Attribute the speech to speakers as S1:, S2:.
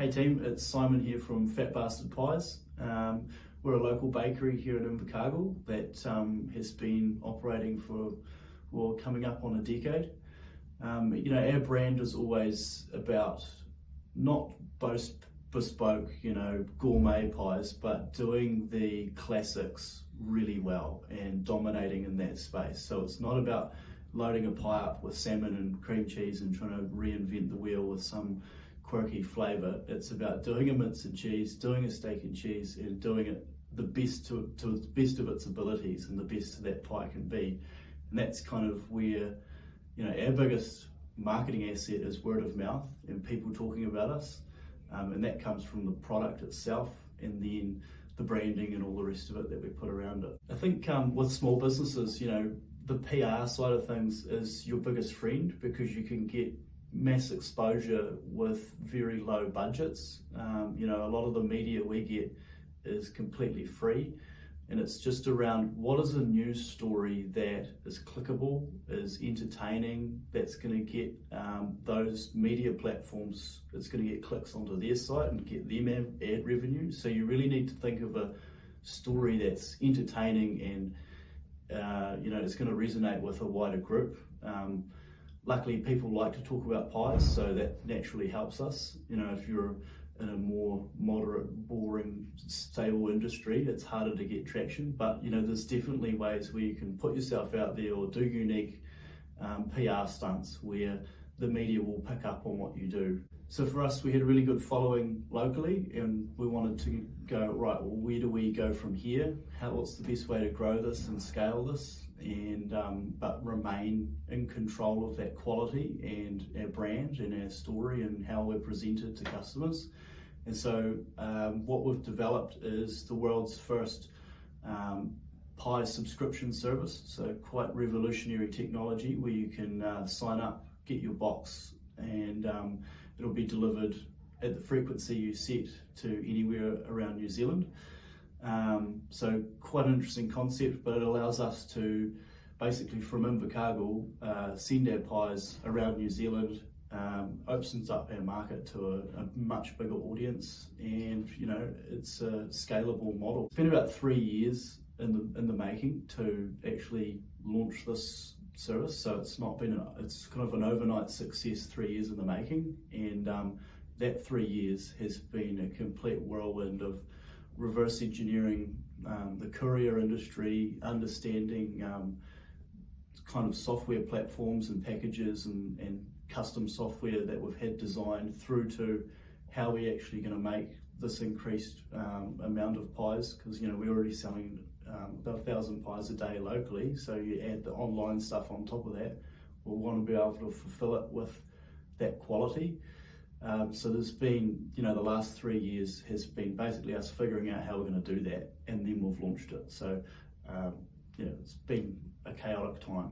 S1: Hey team, it's Simon here from Fat Bastard Pies. We're a local bakery here in Invercargill that has been operating for, well, coming up on a decade. Our brand is always about not bespoke, gourmet pies, but doing the classics really well and dominating in that space. So it's not about loading a pie up with salmon and cream cheese and trying to reinvent the wheel with some quirky flavour. It's about doing a mince and cheese, doing a steak and cheese, and doing it the best to the best of its abilities and the best that pie can be. And that's kind of where, our biggest marketing asset is word of mouth and people talking about us. And that comes from the product itself and then the branding and all the rest of it that we put around it. I think with small businesses, the PR side of things is your biggest friend because you can get mass exposure with very low budgets. A lot of the media we get is completely free, and it's just around what is a news story that is clickable, is entertaining, that's going to get those media platforms, it's going to get clicks onto their site and get them ad revenue. So you really need to think of a story that's entertaining and it's going to resonate with a wider group. Luckily, people like to talk about pies, so that naturally helps us. If you're in a more moderate, boring, stable industry, it's harder to get traction. But there's definitely ways where you can put yourself out there or do unique PR stunts where the media will pick up on what you do. So for us, we had a really good following locally, and we wanted to go, right, well, where do we go from here? What's the best way to grow this and scale this, and but remain in control of that quality and our brand and our story and how we're presented to customers. And so what we've developed is the world's first pie subscription service. So quite revolutionary technology where you can sign up, get your box, and it'll be delivered at the frequency you set to anywhere around New Zealand. So quite an interesting concept, but it allows us to basically from Invercargill send our pies around New Zealand, opens up our market to a much bigger audience, and it's a scalable model. It's been about 3 years in the making to actually launch this service, so it's kind of an overnight success. 3 years in the making, and that 3 years has been a complete whirlwind of reverse engineering the courier industry, understanding kind of software platforms and packages and custom software that we've had designed, through to how we're actually going to make this increased amount of pies, because we're already selling about 1,000 pies a day locally. So you add the online stuff on top of that, we'll want to be able to fulfill it with that quality. So there's been, the last 3 years has been basically us figuring out how we're going to do that, and then we've launched it. So it's been a chaotic time.